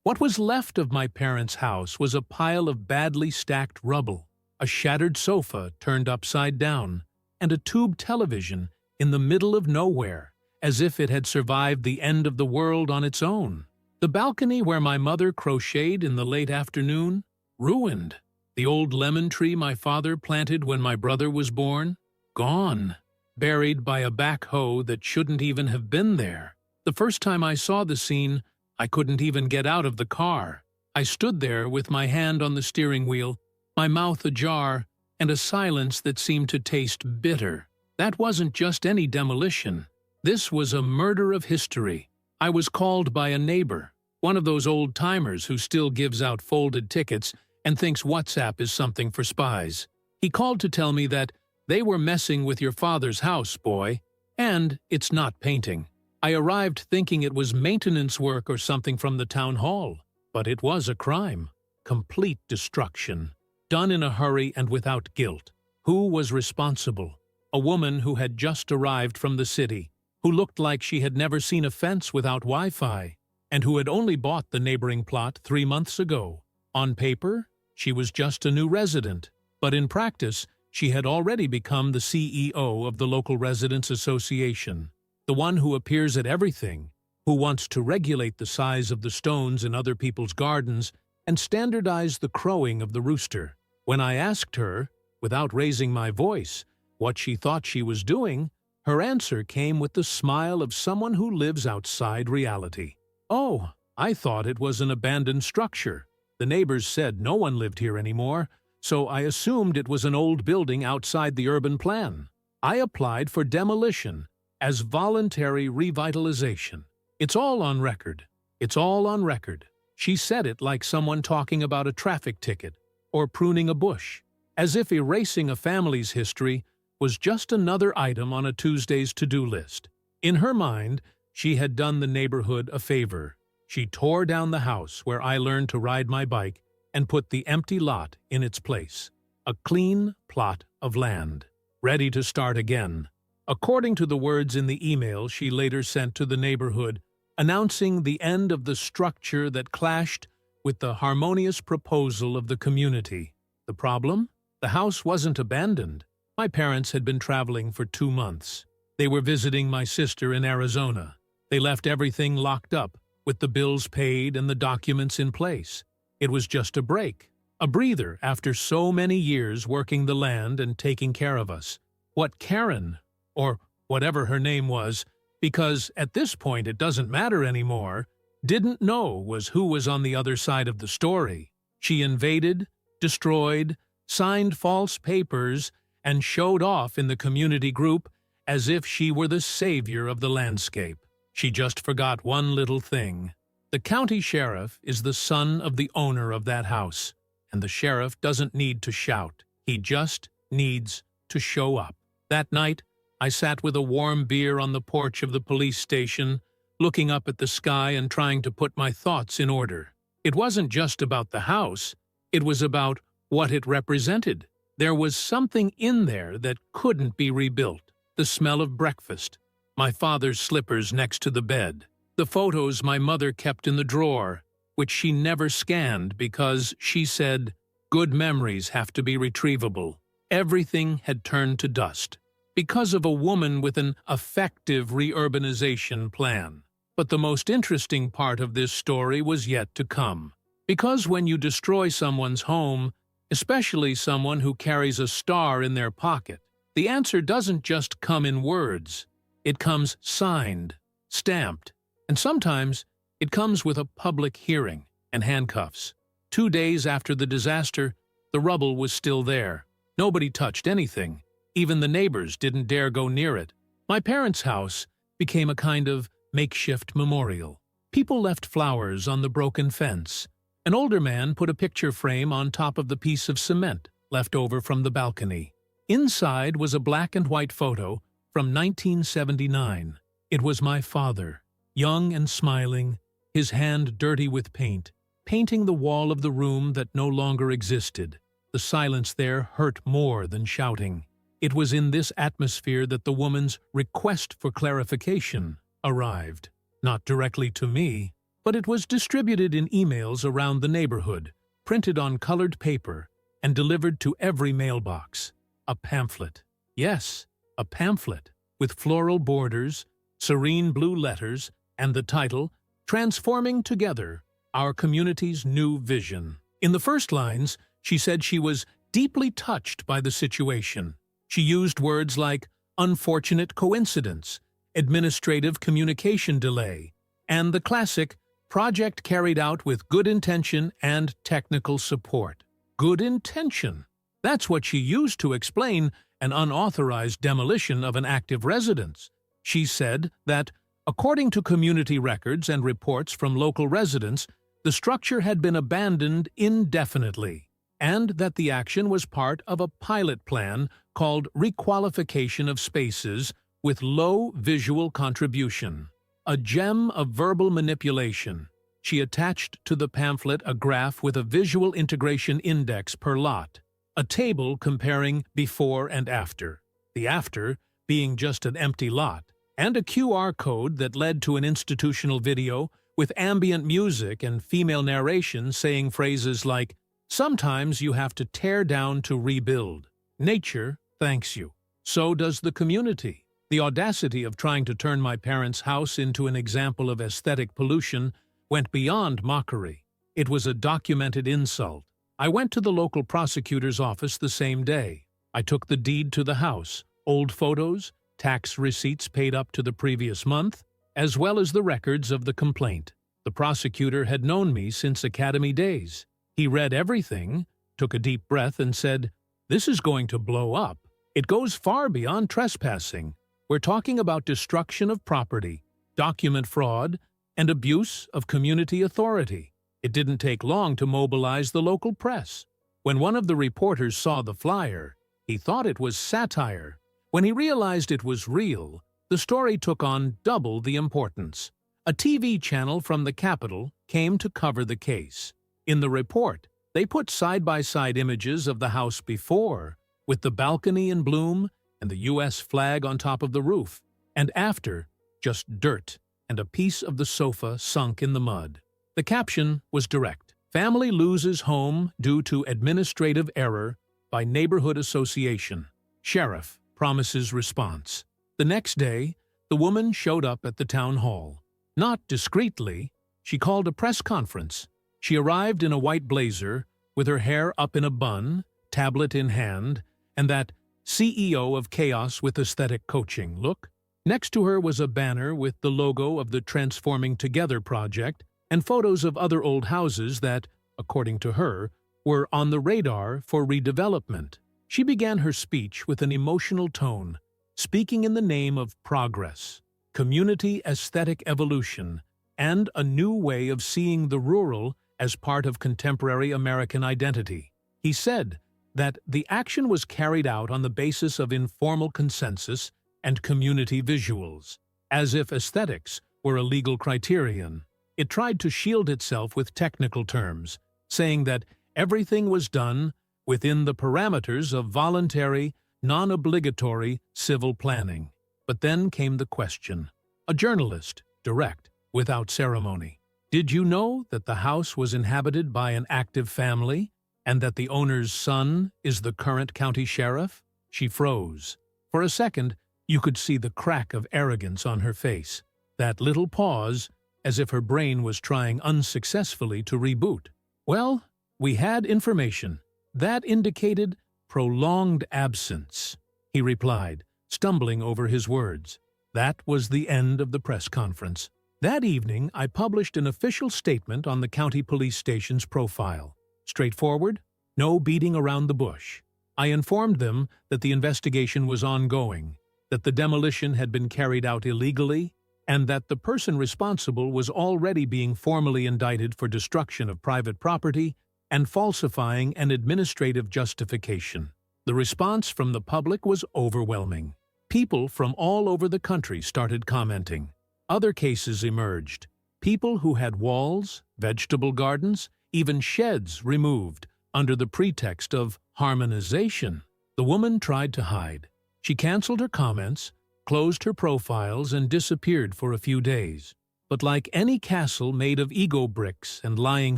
What was left of my parents' house was a pile of badly stacked rubble, a shattered sofa turned upside down, and a tube television in the middle of nowhere, as if it had survived the end of the world on its own. The balcony where my mother crocheted in the late afternoon, ruined. The old lemon tree my father planted when my brother was born, gone. Buried by a backhoe that shouldn't even have been there. The first time I saw the scene, I couldn't even get out of the car. I stood there with my hand on the steering wheel, my mouth ajar, and a silence that seemed to taste bitter. That wasn't just any demolition. This was a murder of history. I was called by a neighbor, one of those old-timers who still gives out folded tickets and thinks WhatsApp is something for spies. He called to tell me that they were messing with your father's house, boy, and it's not painting. I arrived thinking it was maintenance work or something from the town hall, but it was a crime. Complete destruction. Done in a hurry and without guilt. Who was responsible? A woman who had just arrived from the city, who looked like she had never seen a fence without Wi-Fi, and who had only bought the neighboring plot 3 months ago. On paper, she was just a new resident, but in practice, she had already become the CEO of the local residents association, the one who appears at everything, who wants to regulate the size of the stones in other people's gardens and standardize the crowing of the rooster. When I asked her, without raising my voice, what she thought she was doing, her answer came with the smile of someone who lives outside reality. "Oh, I thought it was an abandoned structure. The neighbors said no one lived here anymore, so I assumed it was an old building outside the urban plan. I applied for demolition as voluntary revitalization. It's all on record. It's all on record." She said it like someone talking about a traffic ticket or pruning a bush, as if erasing a family's history was just another item on a Tuesday's to-do list. In her mind, she had done the neighborhood a favor. She tore down the house where I learned to ride my bike and put the empty lot in its place. A clean plot of land, ready to start again. According to the words in the email she later sent to the neighborhood, announcing the end of the structure that clashed with the harmonious proposal of the community. The problem? The house wasn't abandoned. My parents had been traveling for 2 months. They were visiting my sister in Arizona. They left everything locked up, with the bills paid and the documents in place. It was just a break, a breather after so many years working the land and taking care of us. What Karen, or whatever her name was, because at this point it doesn't matter anymore, didn't know was who was on the other side of the story. She invaded, destroyed, signed false papers, and showed off in the community group as if she were the savior of the landscape. She just forgot one little thing. The county sheriff is the son of the owner of that house, and the sheriff doesn't need to shout. He just needs to show up. That night, I sat with a warm beer on the porch of the police station, looking up at the sky and trying to put my thoughts in order. It wasn't just about the house, it was about what it represented. There was something in there that couldn't be rebuilt. The smell of breakfast, my father's slippers next to the bed, the photos my mother kept in the drawer, which she never scanned because, she said, good memories have to be retrievable. Everything had turned to dust because of a woman with an effective reurbanization plan. But the most interesting part of this story was yet to come. Because when you destroy someone's home, especially someone who carries a star in their pocket, the answer doesn't just come in words. It comes signed, stamped, and sometimes it comes with a public hearing and handcuffs. 2 days after the disaster, the rubble was still there. Nobody touched anything. Even the neighbors didn't dare go near it. My parents' house became a kind of makeshift memorial. People left flowers on the broken fence. An older man put a picture frame on top of the piece of cement left over from the balcony. Inside was a black and white photo from 1979. It was my father, young and smiling, his hand dirty with paint, painting the wall of the room that no longer existed. The silence there hurt more than shouting. It was in this atmosphere that the woman's request for clarification arrived. Not directly to me, but it was distributed in emails around the neighborhood, printed on colored paper, and delivered to every mailbox. A pamphlet. Yes, a pamphlet, with floral borders, serene blue letters, and the title, Transforming Together, Our Community's New Vision. In the first lines, she said she was deeply touched by the situation. She used words like unfortunate coincidence, administrative communication delay, and the classic project carried out with good intention and technical support. Good intention. That's what she used to explain an unauthorized demolition of an active residence. She said that, according to community records and reports from local residents, the structure had been abandoned indefinitely, and that the action was part of a pilot plan called requalification of spaces with low visual contribution. A gem of verbal manipulation. She attached to the pamphlet a graph with a visual integration index per lot, a table comparing before and after, the after being just an empty lot, and a QR code that led to an institutional video with ambient music and female narration saying phrases like, "Sometimes you have to tear down to rebuild. Nature thanks you. So does the community." The audacity of trying to turn my parents' house into an example of aesthetic pollution went beyond mockery. It was a documented insult. I went to the local prosecutor's office the same day. I took the deed to the house, old photos, tax receipts paid up to the previous month, as well as the records of the complaint. The prosecutor had known me since academy days. He read everything, took a deep breath, and said, "This is going to blow up. It goes far beyond trespassing. We're talking about destruction of property, document fraud, and abuse of community authority." It didn't take long to mobilize the local press. When one of the reporters saw the flyer, he thought it was satire. When he realized it was real, the story took on double the importance. A TV channel from the Capitol came to cover the case. In the report, they put side-by-side images of the house before, with the balcony in bloom and the U.S. flag on top of the roof, and after, just dirt and a piece of the sofa sunk in the mud. The caption was direct. "Family loses home due to administrative error by neighborhood association. Sheriff promises response." The next day, the woman showed up at the town hall. Not discreetly, she called a press conference. She arrived in a white blazer, with her hair up in a bun, tablet in hand, and that CEO of Chaos with Aesthetic Coaching look. Next to her was a banner with the logo of the Transforming Together project and photos of other old houses that, according to her, were on the radar for redevelopment. She began her speech with an emotional tone, speaking in the name of progress, community aesthetic evolution, and a new way of seeing the rural as part of contemporary American identity. He said that the action was carried out on the basis of informal consensus and community visuals, as if aesthetics were a legal criterion. It tried to shield itself with technical terms, saying that everything was done within the parameters of voluntary, non-obligatory civil planning. But then came the question. A journalist, direct, without ceremony. "Did you know that the house was inhabited by an active family and that the owner's son is the current county sheriff?" She froze. For a second, you could see the crack of arrogance on her face. That little pause, as if her brain was trying unsuccessfully to reboot. "Well, we had information. That indicated prolonged absence," he replied, stumbling over his words. That was the end of the press conference. That evening, I published an official statement on the county police station's profile. Straightforward, no beating around the bush. I informed them that the investigation was ongoing, that the demolition had been carried out illegally, and that the person responsible was already being formally indicted for destruction of private property and falsifying an administrative justification. The response from the public was overwhelming. People from all over the country started commenting. Other cases emerged. People who had walls, vegetable gardens, even sheds removed under the pretext of harmonization. The woman tried to hide. She canceled her comments, closed her profiles, and disappeared for a few days. But like any castle made of ego bricks and lying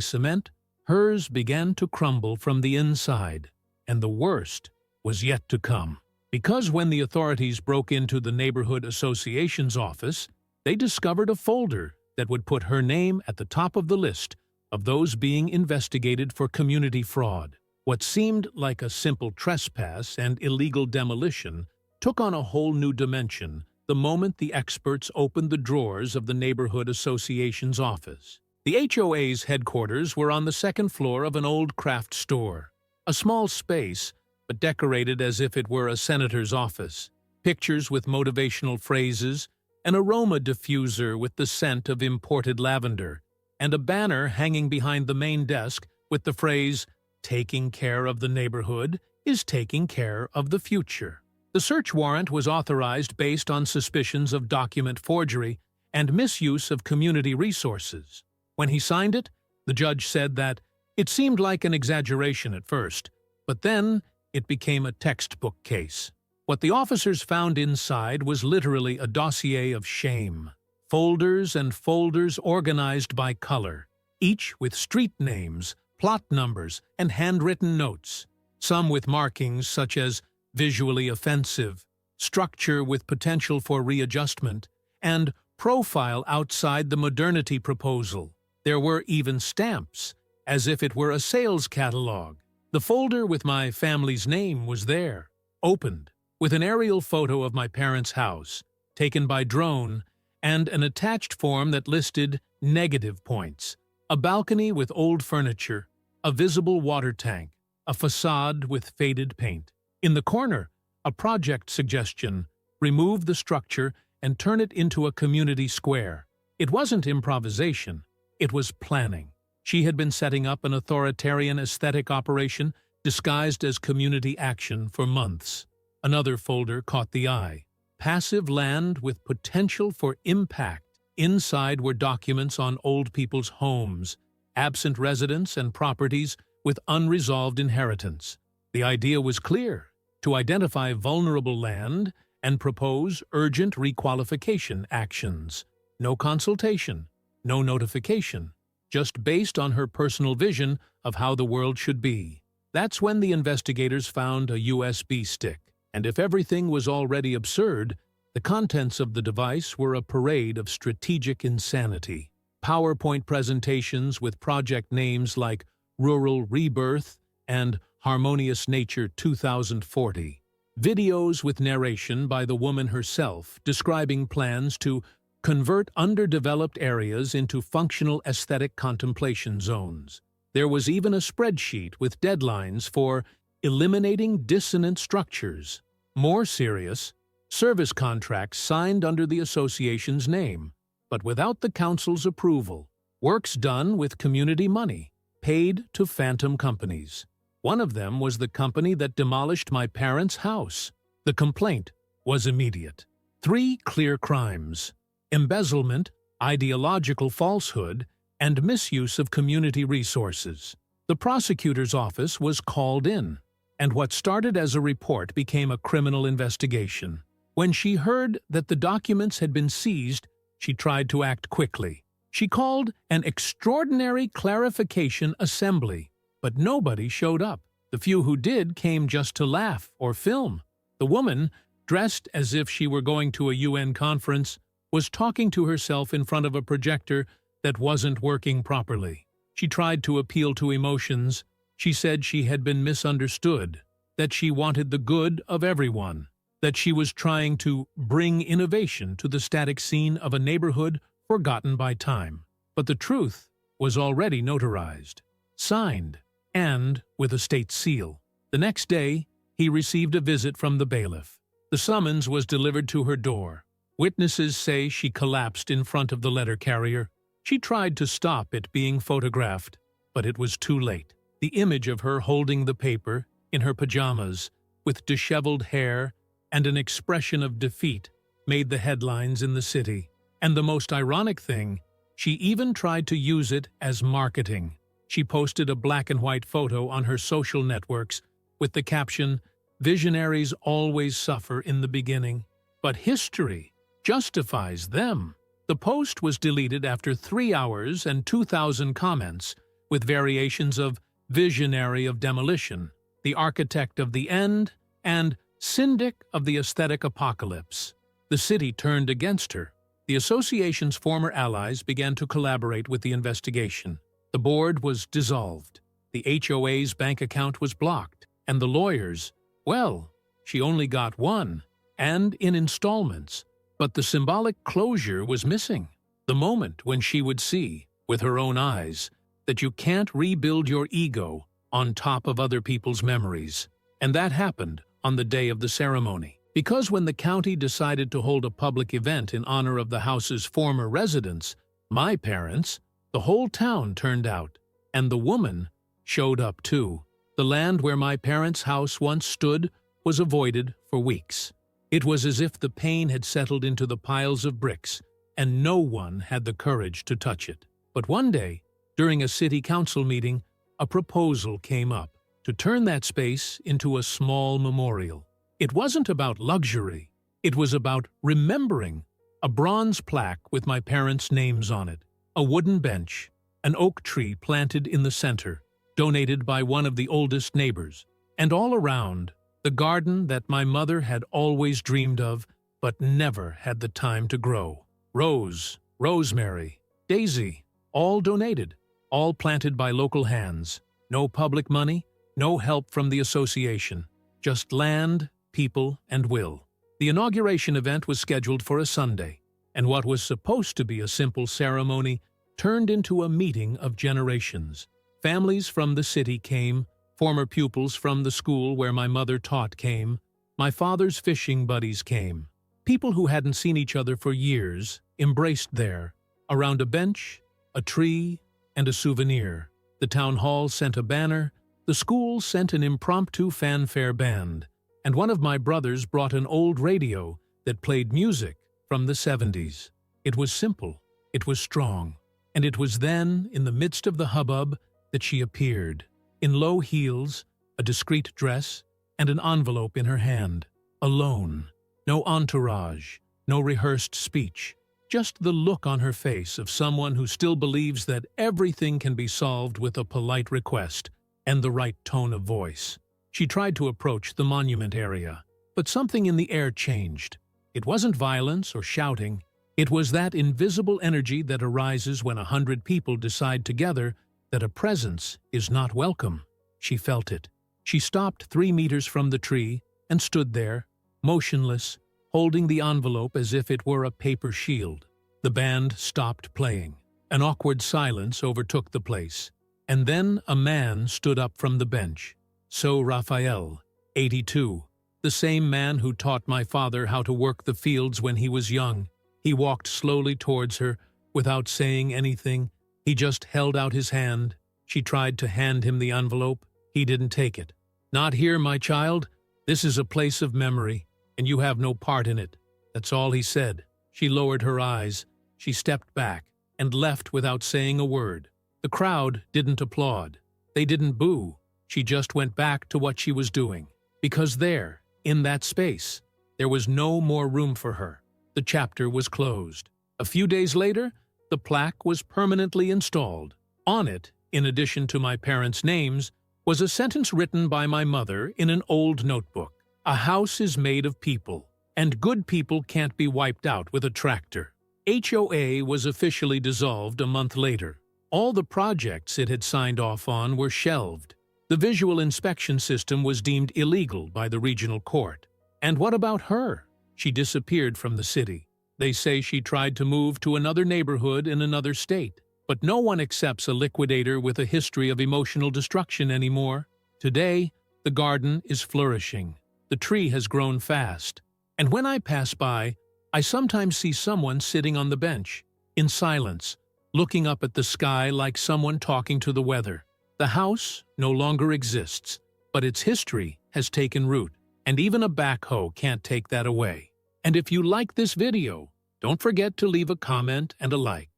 cement, hers began to crumble from the inside, and the worst was yet to come. Because when the authorities broke into the neighborhood association's office, they discovered a folder that would put her name at the top of the list of those being investigated for community fraud. What seemed like a simple trespass and illegal demolition took on a whole new dimension the moment the experts opened the drawers of the neighborhood association's office. The HOA's headquarters were on the second floor of an old craft store, a small space, but decorated as if it were a senator's office. Pictures with motivational phrases, an aroma diffuser with the scent of imported lavender, and a banner hanging behind the main desk with the phrase, "Taking care of the neighborhood is taking care of the future." The search warrant was authorized based on suspicions of document forgery and misuse of community resources. When he signed it, the judge said that it seemed like an exaggeration at first, but then it became a textbook case. What the officers found inside was literally a dossier of shame. Folders and folders organized by color, each with street names, plot numbers, and handwritten notes, some with markings such as visually offensive, structure with potential for readjustment, and profile outside the modernity proposal. There were even stamps, as if it were a sales catalog. The folder with my family's name was there, opened, with an aerial photo of my parents' house, taken by drone, and an attached form that listed negative points: a balcony with old furniture, a visible water tank, a facade with faded paint. In the corner, a project suggestion: remove the structure and turn it into a community square. It wasn't improvisation, it was planning. She had been setting up an authoritarian aesthetic operation disguised as community action for months. Another folder caught the eye: passive land with potential for impact. Inside were documents on old people's homes, absent residents, and properties with unresolved inheritance. The idea was clear: to identify vulnerable land and propose urgent requalification actions. No consultation, no notification, just based on her personal vision of how the world should be. That's when the investigators found a USB stick. And if everything was already absurd, the contents of the device were a parade of strategic insanity. PowerPoint presentations with project names like Rural Rebirth and Harmonious Nature 2040. Videos with narration by the woman herself describing plans to convert underdeveloped areas into functional aesthetic contemplation zones. There was even a spreadsheet with deadlines for eliminating dissonant structures. More serious, service contracts signed under the association's name, but without the council's approval. Works done with community money, paid to phantom companies. One of them was the company that demolished my parents' house. The complaint was immediate. 3 clear crimes: embezzlement, ideological falsehood, and misuse of community resources. The prosecutor's office was called in, and what started as a report became a criminal investigation. When she heard that the documents had been seized, she tried to act quickly. She called an extraordinary clarification assembly, but nobody showed up. The few who did came just to laugh or film. The woman, dressed as if she were going to a UN conference, was talking to herself in front of a projector that wasn't working properly. She tried to appeal to emotions. She said she had been misunderstood, that she wanted the good of everyone, that she was trying to bring innovation to the static scene of a neighborhood forgotten by time. But the truth was already notarized, signed, and with a state seal. The next day, he received a visit from the bailiff. The summons was delivered to her door. Witnesses say she collapsed in front of the letter carrier. She tried to stop it being photographed, but it was too late. The image of her holding the paper, in her pajamas, with disheveled hair and an expression of defeat, made the headlines in the city. And the most ironic thing, she even tried to use it as marketing. She posted a black and white photo on her social networks with the caption, "Visionaries always suffer in the beginning, but history justifies them." The post was deleted after 3 hours and 2,000 comments, with variations of visionary of demolition, the architect of the end, and syndic of the aesthetic apocalypse. The city turned against her. The association's former allies began to collaborate with the investigation. The board was dissolved. The HOA's bank account was blocked. And the lawyers, well, she only got one, and in installments. But the symbolic closure was missing. The moment when she would see, with her own eyes, that you can't rebuild your ego on top of other people's memories. And that happened on the day of the ceremony. Because when the county decided to hold a public event in honor of the house's former residents, my parents, the whole town turned out, and the woman showed up too. The land where my parents' house once stood was avoided for weeks. It was as if the pain had settled into the piles of bricks, and no one had the courage to touch it. But one day, during a city council meeting, a proposal came up to turn that space into a small memorial. It wasn't about luxury. It was about remembering. A bronze plaque with my parents' names on it, a wooden bench, an oak tree planted in the center, donated by one of the oldest neighbors, and all around, the garden that my mother had always dreamed of but never had the time to grow. Rose, rosemary, daisy, all donated, all planted by local hands. No public money, no help from the association, just land, people, and will. The inauguration event was scheduled for a Sunday, and what was supposed to be a simple ceremony turned into a meeting of generations. Families from the city came, former pupils from the school where my mother taught came, my father's fishing buddies came. People who hadn't seen each other for years embraced there, around a bench, a tree, and a souvenir. The town hall sent a banner, the school sent an impromptu fanfare band, and one of my brothers brought an old radio that played music from the 70s. It was simple, it was strong, and it was then, in the midst of the hubbub, that she appeared, in low heels, a discreet dress, and an envelope in her hand, alone. No entourage, no rehearsed speech, just the look on her face of someone who still believes that everything can be solved with a polite request and the right tone of voice. She tried to approach the monument area, but something in the air changed. It wasn't violence or shouting. It was that invisible energy that arises when 100 people decide together that a presence is not welcome. She felt it. She stopped 3 meters from the tree and stood there, motionless, holding the envelope as if it were a paper shield. The band stopped playing. An awkward silence overtook the place. And then a man stood up from the bench. So Raphael, 82, the same man who taught my father how to work the fields when he was young. He walked slowly towards her, without saying anything. He just held out his hand. She tried to hand him the envelope. He didn't take it. "Not here, my child. This is a place of memory, and you have no part in it." That's all he said. She lowered her eyes. She stepped back and left without saying a word. The crowd didn't applaud. They didn't boo. She just went back to what she was doing. Because there, in that space, there was no more room for her. The chapter was closed. A few days later, the plaque was permanently installed. On it, in addition to my parents' names, was a sentence written by my mother in an old notebook. "A house is made of people, and good people can't be wiped out with a tractor." HOA was officially dissolved a month later. All the projects it had signed off on were shelved. The visual inspection system was deemed illegal by the regional court. And what about her? She disappeared from the city. They say she tried to move to another neighborhood in another state. But no one accepts a liquidator with a history of emotional destruction anymore. Today, the garden is flourishing. The tree has grown fast. And when I pass by, I sometimes see someone sitting on the bench, in silence, looking up at the sky like someone talking to the weather. The house no longer exists, but its history has taken root, and even a backhoe can't take that away. And if you like this video, don't forget to leave a comment and a like.